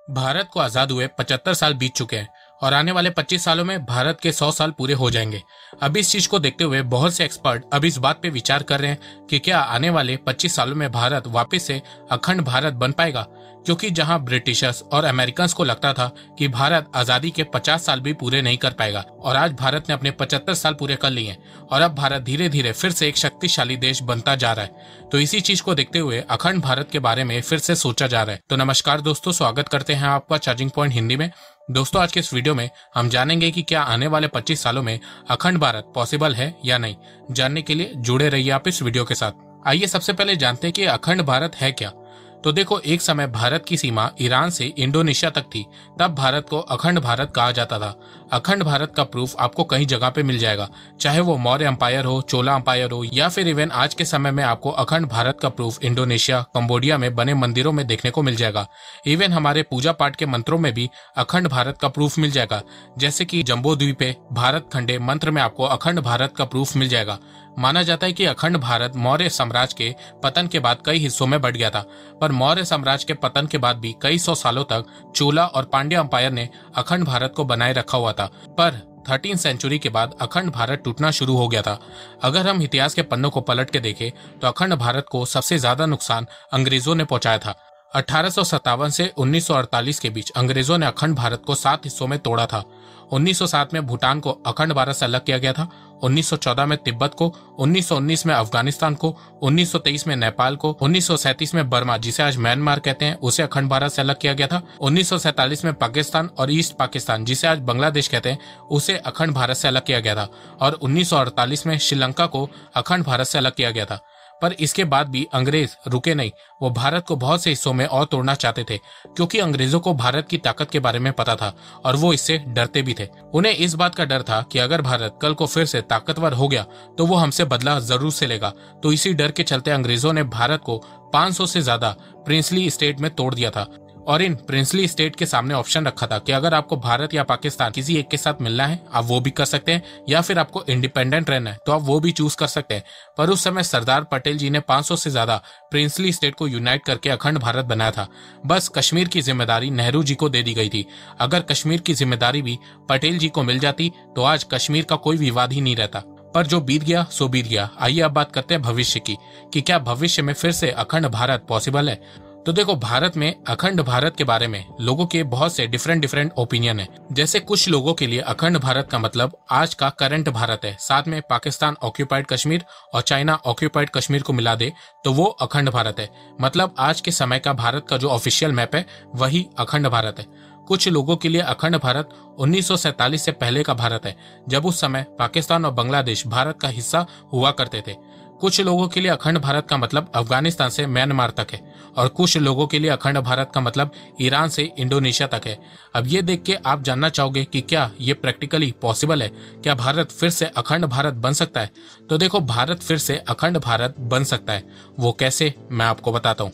भारत को आजाद हुए 75 साल बीत चुके हैं और आने वाले 25 सालों में भारत के 100 साल पूरे हो जाएंगे। अब इस चीज को देखते हुए बहुत से एक्सपर्ट अब इस बात पे विचार कर रहे हैं कि क्या आने वाले 25 सालों में भारत वापस से अखंड भारत बन पाएगा, क्योंकि जहां ब्रिटिशर्स और अमेरिकन्स को लगता था कि भारत आजादी के 50 साल भी पूरे नहीं कर पाएगा और आज भारत ने अपने 75 साल पूरे कर लिए हैं और अब भारत धीरे धीरे फिर से एक शक्तिशाली देश बनता जा रहा है। तो इसी चीज को देखते हुए अखंड भारत के बारे में फिर से सोचा जा रहा है। तो नमस्कार दोस्तों, स्वागत करते हैं आपका चार्जिंग पॉइंट हिंदी में। दोस्तों, आज के इस वीडियो में हम जानेंगे कि क्या आने वाले 25 सालों में अखंड भारत पॉसिबल है या नहीं। जानने के लिए जुड़े रहिए आप इस वीडियो के साथ। आइए सबसे पहले जानते हैं कि अखंड भारत है क्या। तो देखो, एक समय भारत की सीमा ईरान से इंडोनेशिया तक थी, तब भारत को अखंड भारत कहा जाता था। अखंड भारत का प्रूफ आपको कई जगह पे मिल जाएगा, चाहे वो मौर्य अंपायर हो, चोला अंपायर हो, या फिर इवन आज के समय में आपको अखंड भारत का प्रूफ इंडोनेशिया, कंबोडिया में बने मंदिरों में देखने को मिल जाएगा। इवन हमारे पूजा पाठ के मंत्रों में भी अखंड भारत का प्रूफ मिल जाएगा, जैसे कि जम्बो द्वीपे भारत खंडे मंत्र में आपको अखंड भारत का प्रूफ मिल जाएगा। माना जाता है कि अखंड भारत मौर्य साम्राज्य के पतन के बाद कई हिस्सों में बढ़ गया था, पर मौर्य साम्राज्य के पतन के बाद भी कई सौ सालों तक चोला और पांड्या अंपायर ने अखंड भारत को बनाए रखा हुआ था। पर 13वीं सेंचुरी के बाद अखंड भारत टूटना शुरू हो गया था। अगर हम इतिहास के पन्नों को पलट के देखें तो अखंड भारत को सबसे ज्यादा नुकसान अंग्रेजों ने पहुंचाया था। 1857 से 1948 के बीच अंग्रेजों ने अखंड भारत को 7 हिस्सों में तोड़ा था। 1907 में भूटान को अखंड भारत से अलग किया गया था, 1914 में तिब्बत को, 1919 में अफगानिस्तान को, 1923 में नेपाल को, 1937 में बर्मा जिसे आज म्यांमार कहते हैं उसे अखंड भारत से अलग किया गया था, 1947 में पाकिस्तान और ईस्ट पाकिस्तान जिसे आज बांग्लादेश कहते हैं उसे अखंड भारत से अलग किया गया था, और 1948 में श्रीलंका को अखंड भारत से अलग किया गया था। पर इसके बाद भी अंग्रेज रुके नहीं, वो भारत को बहुत से हिस्सों में और तोड़ना चाहते थे, क्योंकि अंग्रेजों को भारत की ताकत के बारे में पता था और वो इससे डरते भी थे। उन्हें इस बात का डर था कि अगर भारत कल को फिर से ताकतवर हो गया तो वो हमसे बदला जरूर से लेगा। तो इसी डर के चलते अंग्रेजों ने भारत को 500 से ज्यादा प्रिंसली स्टेट में तोड़ दिया था और इन प्रिंसली स्टेट के सामने ऑप्शन रखा था कि अगर आपको भारत या पाकिस्तान किसी एक के साथ मिलना है आप वो भी कर सकते हैं, या फिर आपको इंडिपेंडेंट रहना है तो आप वो भी चूज कर सकते हैं। पर उस समय सरदार पटेल जी ने 500 से ज्यादा प्रिंसली स्टेट को यूनाइट करके अखंड भारत बनाया था। बस कश्मीर की जिम्मेदारी नेहरू जी को दे दी गई थी। अगर कश्मीर की जिम्मेदारी भी पटेल जी को मिल जाती तो आज कश्मीर का कोई विवाद ही नहीं रहता। पर जो बीत गया सो बीत गया। आइए अब बात करते हैं भविष्य की कि क्या भविष्य में फिर से अखंड भारत पॉसिबल है। तो देखो, भारत में अखंड भारत के बारे में लोगों के बहुत से डिफरेंट ओपिनियन है। जैसे कुछ लोगों के लिए अखंड भारत का मतलब आज का करंट भारत है, साथ में पाकिस्तान ऑक्यूपाइड कश्मीर और चाइना ऑक्यूपाइड कश्मीर को मिला दे तो वो अखंड भारत है। मतलब आज के समय का भारत का जो ऑफिशियल मैप है वही अखंड भारत है। कुछ लोगों के लिए अखंड भारत 1947 से पहले का भारत है, जब उस समय पाकिस्तान और बांग्लादेश भारत का हिस्सा हुआ करते थे। कुछ लोगों के लिए अखंड भारत का मतलब अफगानिस्तान से म्यांमार तक है, और कुछ लोगों के लिए अखंड भारत का मतलब ईरान से इंडोनेशिया तक है। अब ये देख के आप जानना चाहोगे कि क्या ये प्रैक्टिकली पॉसिबल है, क्या भारत फिर से अखंड भारत बन सकता है। तो देखो, भारत फिर से अखंड भारत बन सकता है। वो कैसे, मैं आपको बताता हूँ।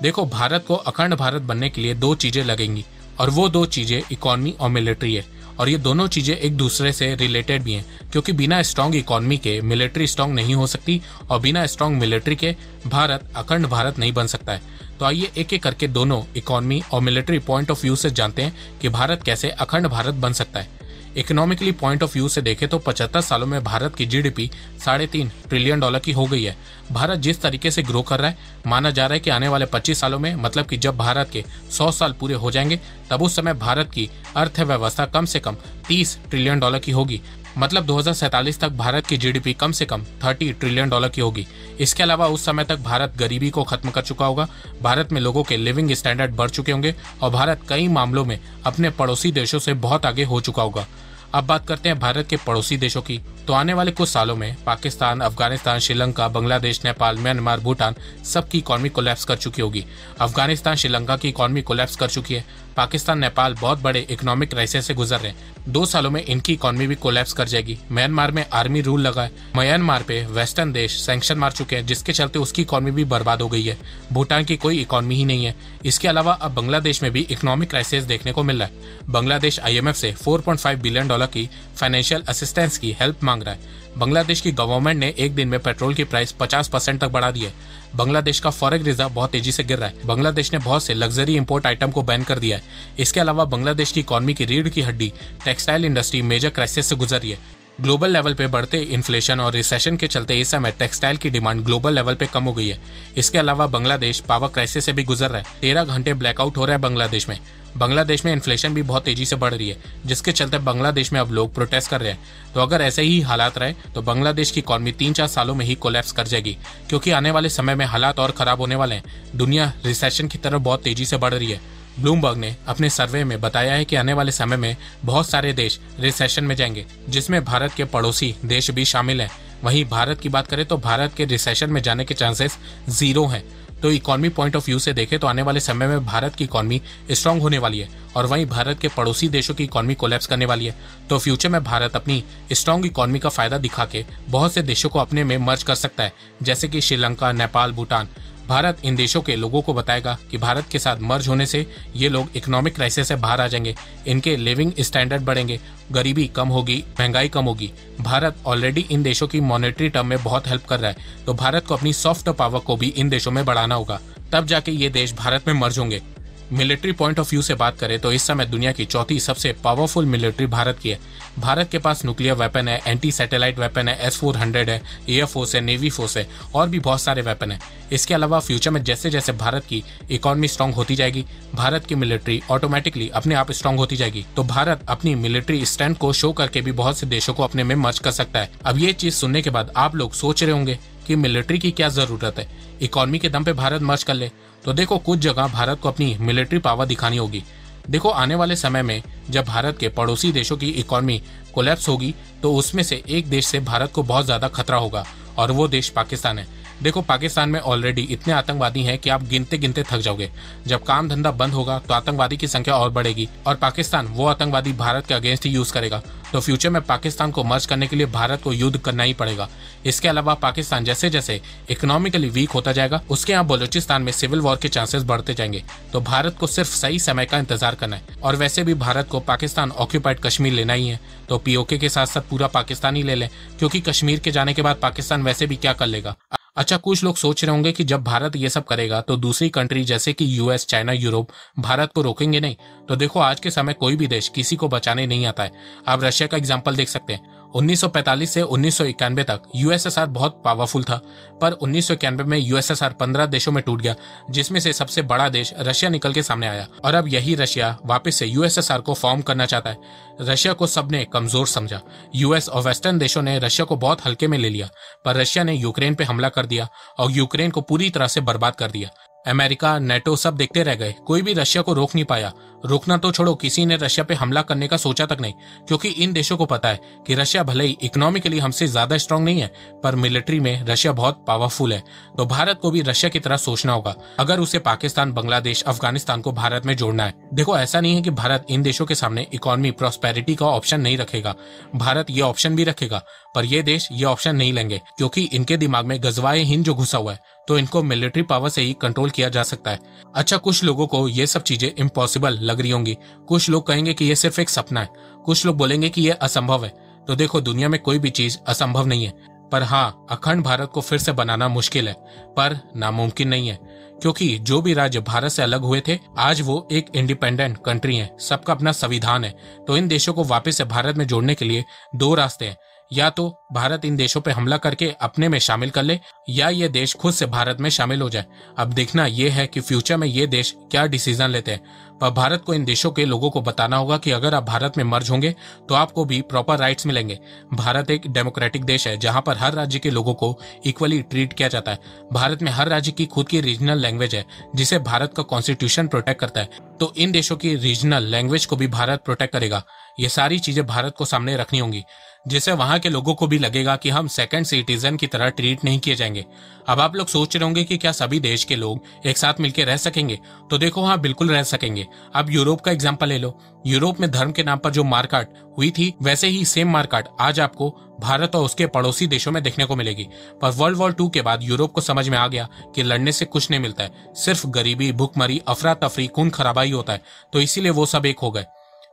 देखो, भारत को अखंड भारत बनने के लिए 2 चीजें लगेंगी, और वो 2 चीजें इकोनॉमी और मिलिट्री है। और ये दोनों चीजें एक दूसरे से रिलेटेड भी हैं, क्योंकि बिना स्ट्रांग इकोनॉमी के मिलिट्री स्ट्रांग नहीं हो सकती, और बिना स्ट्रांग मिलिट्री के भारत अखंड भारत नहीं बन सकता है। तो आइए एक एक करके दोनों इकोनॉमी और मिलिट्री पॉइंट ऑफ व्यू से जानते हैं कि भारत कैसे अखंड भारत बन सकता है। इकोनॉमिकली पॉइंट ऑफ व्यू से देखें तो 75 सालों में भारत की जीडीपी $3.5 ट्रिलियन की हो गई है। भारत जिस तरीके से ग्रो कर रहा है, माना जा रहा है कि आने वाले 25 सालों में, मतलब कि जब भारत के 100 साल पूरे हो जाएंगे, तब उस समय भारत की अर्थव्यवस्था कम से कम $30 ट्रिलियन की होगी। मतलब 2047 तक भारत की जीडीपी कम से कम $30 ट्रिलियन की होगी। इसके अलावा उस समय तक भारत गरीबी को खत्म कर चुका होगा, भारत में लोगों के लिविंग स्टैंडर्ड बढ़ चुके होंगे, और भारत कई मामलों में अपने पड़ोसी देशों से बहुत आगे हो चुका होगा। अब बात करते हैं भारत के पड़ोसी देशों की। तो आने वाले कुछ सालों में पाकिस्तान, अफगानिस्तान, श्रीलंका, बांग्लादेश, नेपाल, म्यांमार, भूटान सबकी इकोनॉमी कोलैप्स कर चुकी होगी। अफगानिस्तान, श्रीलंका की इकोनॉमी कोलैप्स कर चुकी है। पाकिस्तान, नेपाल बहुत बड़े इकोनॉमिक क्राइसिस से गुजर रहे हैं। 2 सालों में इनकी इकोनॉमी भी कोलैप्स कर जाएगी। म्यांमार में आर्मी रूल लगा है। म्यांमार पे वेस्टर्न देश सैंक्शन मार चुके हैं, जिसके चलते उसकी इकोनॉमी भी बर्बाद हो गई है। भूटान की कोई इकोनॉमी ही नहीं है। इसके अलावा अब बांग्लादेश में भी इकोनॉमिक क्राइसिस देखने को मिल रहा है। बांग्लादेश IMF से $4.5 बिलियन डॉलर की फाइनेंशियल असिस्टेंस की हेल्प मांग रहा है। बांग्लादेश की गवर्नमेंट ने एक दिन में पेट्रोल की प्राइस 50% तक बढ़ा दी है। बांग्लादेश का फॉरेक्स रिजर्व बहुत तेजी से गिर रहा है। बांग्लादेश ने बहुत से लग्जरी इंपोर्ट आइटम को बैन कर दिया है। इसके अलावा बांग्लादेश की इकॉनमी की रीढ़ की हड्डी टेक्सटाइल इंडस्ट्री मेजर क्राइसिस से गुजर रही है। ग्लोबल लेवल पे बढ़ते इन्फ्लेशन और रिसेशन के चलते इस समय टेक्सटाइल की डिमांड ग्लोबल लेवल पे कम हो गई है। इसके अलावा बांग्लादेश पावर क्राइसिस से भी गुजर रहा है। 13 घंटे ब्लैकआउट हो रहा है बांग्लादेश में। बांग्लादेश में इन्फ्लेशन भी बहुत तेजी से बढ़ रही है, जिसके चलते बांग्लादेश में अब लोग प्रोटेस्ट कर रहे हैं। तो अगर ऐसे ही हालात रहे तो बांग्लादेश की इकॉनमी 3-4 सालों में ही कोलैप्स कर जाएगी, क्योंकि आने वाले समय में हालात और खराब होने वाले हैं। दुनिया रिसेशन की तरफ बहुत तेजी से बढ़ रही है। ब्लूमबर्ग ने अपने सर्वे में बताया है कि आने वाले समय में बहुत सारे देश रिसेशन में जाएंगे, जिसमें भारत के पड़ोसी देश भी शामिल हैं। वहीं भारत की बात करें तो भारत के रिसेशन में जाने के चांसेस 0 हैं। तो इकोनॉमी पॉइंट ऑफ व्यू से देखें तो आने वाले समय में भारत की इकॉनमी स्ट्रांग होने वाली है और वहीं भारत के पड़ोसी देशों की इकॉनमी कोलैप्स करने वाली है। तो फ्यूचर में भारत अपनी स्ट्रांग इकॉनमी का फायदा दिखा के बहुत से देशों को अपने में मर्ज कर सकता है, जैसे कि श्रीलंका, नेपाल, भूटान। भारत इन देशों के लोगों को बताएगा कि भारत के साथ मर्ज होने से ये लोग इकोनॉमिक क्राइसिस से बाहर आ जाएंगे, इनके लिविंग स्टैंडर्ड बढ़ेंगे, गरीबी कम होगी, महंगाई कम होगी। भारत ऑलरेडी इन देशों की मॉनेटरी टर्म में बहुत हेल्प कर रहा है, तो भारत को अपनी सॉफ्ट पावर को भी इन देशों में बढ़ाना होगा, तब जाके ये देश भारत में मर्ज होंगे। मिलिट्री पॉइंट ऑफ व्यू से बात करें तो इस समय दुनिया की चौथी सबसे पावरफुल मिलिट्री भारत की है। भारत के पास न्यूक्लियर वेपन है, एंटी सैटेलाइट वेपन है, S-400 है, एयरफोर्स है, नेवी फोर्स है और भी बहुत सारे वेपन है। इसके अलावा फ्यूचर में जैसे जैसे भारत की इकोनॉमी स्ट्रांग होती जाएगी, भारत की मिलिट्री ऑटोमेटिकली अपने आप स्ट्रांग होती जाएगी। तो भारत अपनी मिलिट्री स्ट्रेंथ को शो करके भी बहुत से देशों को अपने में मर्ज कर सकता है। अब ये चीज सुनने के बाद आप लोग सोच रहे होंगे कि मिलिट्री की क्या जरूरत है, इकोनॉमी के दम पे भारत मर्ज कर ले। तो देखो, कुछ जगह भारत को अपनी मिलिट्री पावर दिखानी होगी। देखो, आने वाले समय में जब भारत के पड़ोसी देशों की इकोनॉमी कोलैप्स होगी तो उसमें से एक देश से भारत को बहुत ज्यादा खतरा होगा और वो देश पाकिस्तान है। देखो, पाकिस्तान में ऑलरेडी इतने आतंकवादी हैं कि आप गिनते गिनते थक जाओगे। जब काम धंधा बंद होगा तो आतंकवादी की संख्या और बढ़ेगी और पाकिस्तान वो आतंकवादी भारत के अगेंस्ट ही यूज करेगा। तो फ्यूचर में पाकिस्तान को मर्ज करने के लिए भारत को युद्ध करना ही पड़ेगा। इसके अलावा पाकिस्तान जैसे जैसे इकोनॉमिकली वीक होता जाएगा, उसके यहाँ बलूचिस्तान में सिविल वॉर के चांसेस बढ़ते जाएंगे। तो भारत को सिर्फ सही समय का इंतजार करना है। और वैसे भी भारत को पाकिस्तान ऑक्यूपाइड कश्मीर लेना ही है, तो POK के साथ साथ पूरा पाकिस्तान ही ले लें, क्योंकि कश्मीर के जाने के बाद पाकिस्तान वैसे भी क्या कर लेगा। अच्छा, कुछ लोग सोच रहे होंगे कि जब भारत ये सब करेगा तो दूसरी कंट्री जैसे कि US, चाइना, यूरोप भारत को रोकेंगे नहीं। तो देखो, आज के समय कोई भी देश किसी को बचाने नहीं आता है। आप रशिया का एग्जांपल देख सकते हैं। 1945 से 1991 तक USSR बहुत पावरफुल था, पर 1991 में USSR 15 देशों में टूट गया, जिसमें से सबसे बड़ा देश रशिया निकल के सामने आया और अब यही रशिया वापस से USSR को फॉर्म करना चाहता है। रशिया को सबने कमजोर समझा। US और वेस्टर्न देशों ने रशिया को बहुत हल्के में ले लिया, पर रशिया ने यूक्रेन पे हमला कर दिया और यूक्रेन को पूरी तरह से बर्बाद कर दिया। अमेरिका, नेटो सब देखते रह गए, कोई भी रशिया को रोक नहीं पाया। रोकना तो छोड़ो, किसी ने रशिया पे हमला करने का सोचा तक नहीं, क्योंकि इन देशों को पता है कि रशिया भले ही इकोनॉमिकली हमसे ज्यादा स्ट्रांग नहीं है, पर मिलिट्री में रशिया बहुत पावरफुल है। तो भारत को भी रशिया की तरह सोचना होगा अगर उसे पाकिस्तान, बांग्लादेश, अफगानिस्तान को भारत में जोड़ना है। देखो, ऐसा नहीं है कि भारत इन देशों के सामने इकोनॉमी प्रॉस्पेरिटी का ऑप्शन नहीं रखेगा। भारत ये ऑप्शन भी रखेगा, पर ये देश ये ऑप्शन नहीं लेंगे, क्योंकि इनके दिमाग में गजवाए हिंद जो घुसा हुआ है, तो इनको मिलिट्री पावर से ही कंट्रोल किया जा सकता है। अच्छा, कुछ लोगों को ये सब चीजें इम्पॉसिबल लग रही होंगी। कुछ लोग कहेंगे कि ये सिर्फ एक सपना है, कुछ लोग बोलेंगे कि ये असंभव है। तो देखो, दुनिया में कोई भी चीज असंभव नहीं है, पर हाँ, अखंड भारत को फिर से बनाना मुश्किल है, पर नामुमकिन नहीं है। क्योंकि जो भी राज्य भारत से अलग हुए थे, आज वो एक इंडिपेंडेंट कंट्री है, सबका अपना संविधान है। तो इन देशों को वापस से भारत में जोड़ने के लिए 2 रास्ते हैं। या तो भारत इन देशों पे हमला करके अपने में शामिल कर ले, या ये देश खुद से भारत में शामिल हो जाए। अब देखना ये है कि फ्यूचर में ये देश क्या डिसीजन लेते हैं। पर भारत को इन देशों के लोगों को बताना होगा कि अगर आप भारत में मर्ज होंगे तो आपको भी प्रॉपर राइट्स मिलेंगे। भारत एक डेमोक्रेटिक देश है जहां पर हर राज्य के लोगों को इक्वली ट्रीट किया जाता है। भारत में हर राज्य की खुद की रीजनल लैंग्वेज है, जिसे भारत का कॉन्स्टिट्यूशन प्रोटेक्ट करता है। तो इन देशों की रीजनल लैंग्वेज को भी भारत प्रोटेक्ट करेगा। ये सारी चीजें भारत को सामने रखनी होंगी, जिससे वहां के लोगों को भी लगेगा कि हम सेकंड सिटीजन की तरह ट्रीट नहीं किए जाएंगे। अब आप लोग सोच रहे होंगे कि क्या सभी देश के लोग एक साथ मिलकर रह सकेंगे? तो देखो, हाँ, बिल्कुल रह सकेंगे। अब यूरोप का एग्जांपल ले लो। यूरोप में धर्म के नाम पर जो मारकाट हुई थी, वैसे ही सेम मारकाट आज आपको भारत और उसके पड़ोसी देशों में देखने को मिलेगी। पर वर्ल्ड वॉर 2 के बाद यूरोप को समझ में आ गया कि लड़ने से कुछ नहीं मिलता है, सिर्फ गरीबी, भूखमरी, अफरा तफरी, खून खराबा ही होता है। तो इसीलिए वो सब एक हो गए।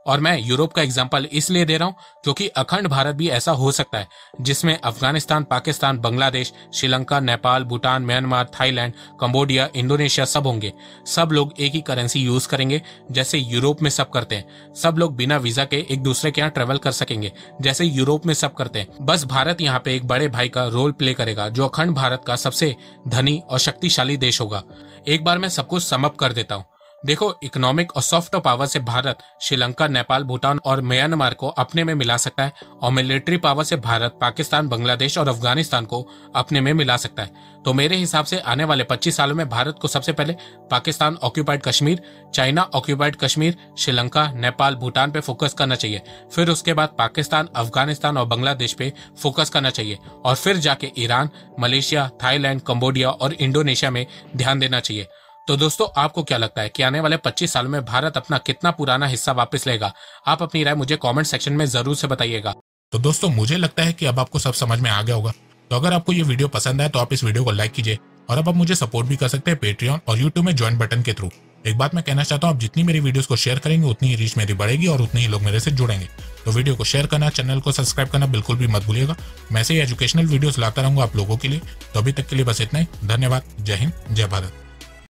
और मैं यूरोप का एग्जाम्पल इसलिए दे रहा हूं क्योंकि अखंड भारत भी ऐसा हो सकता है जिसमें Afghanistan, Pakistan, Bangladesh, Sri Lanka, Nepal, Bhutan, Myanmar, Thailand, Cambodia, Indonesia सब होंगे। सब लोग एक ही करेंसी यूज करेंगे जैसे यूरोप में सब करते हैं। सब लोग बिना वीजा के एक दूसरे के यहाँ ट्रेवल कर सकेंगे जैसे यूरोप में सब करते हैं। बस भारत यहाँ पे एक बड़े भाई का रोल प्ले करेगा जो अखंड भारत का सबसे धनी और शक्तिशाली देश होगा। एक बार मैं सब कुछ सम अप कर देता हूँ। देखो, इकोनॉमिक और सॉफ्ट पावर से भारत श्रीलंका, नेपाल, भूटान और म्यांमार को अपने में मिला सकता है और मिलिट्री पावर से भारत पाकिस्तान, बांग्लादेश और अफगानिस्तान को अपने में मिला सकता है। तो मेरे हिसाब से आने वाले 25 सालों में भारत को सबसे पहले Pakistan occupied Kashmir, China occupied Kashmir, Sri Lanka, Nepal, Bhutan पे फोकस करना चाहिए। फिर उसके बाद पाकिस्तान, अफगानिस्तान और बांग्लादेश पे फोकस करना चाहिए और फिर जाके ईरान, मलेशिया, थाईलैंड, कंबोडिया और इंडोनेशिया में ध्यान देना चाहिए। तो दोस्तों, आपको क्या लगता है कि आने वाले 25 सालों में भारत अपना कितना पुराना हिस्सा वापस लेगा? आप अपनी राय मुझे कमेंट सेक्शन में जरूर से बताइएगा। तो दोस्तों, मुझे लगता है कि अब आपको सब समझ में आ गया होगा। तो अगर आपको ये वीडियो पसंद आए तो आप इस वीडियो को लाइक कीजिए और अब आप मुझे सपोर्ट भी कर सकते हैं पेट्रियन और यूट्यूब में ज्वाइन बटन के थ्रू। एक बात मैं कहना चाहता हूँ, आप जितनी मेरी वीडियोस को शेयर करेंगे उतनी ही रीच मेरी बढ़ेगी और उतने ही लोग मेरे से जुड़ेंगे। तो वीडियो को शेयर करना, चैनल को सब्सक्राइब करना बिल्कुल भी मत भूलिएगा। मैं ऐसे ही एजुकेशनल वीडियोस लाता रहूंगा आप लोगों के लिए। तो अभी तक के लिए बस इतना ही। धन्यवाद। जय हिंद, जय भारत।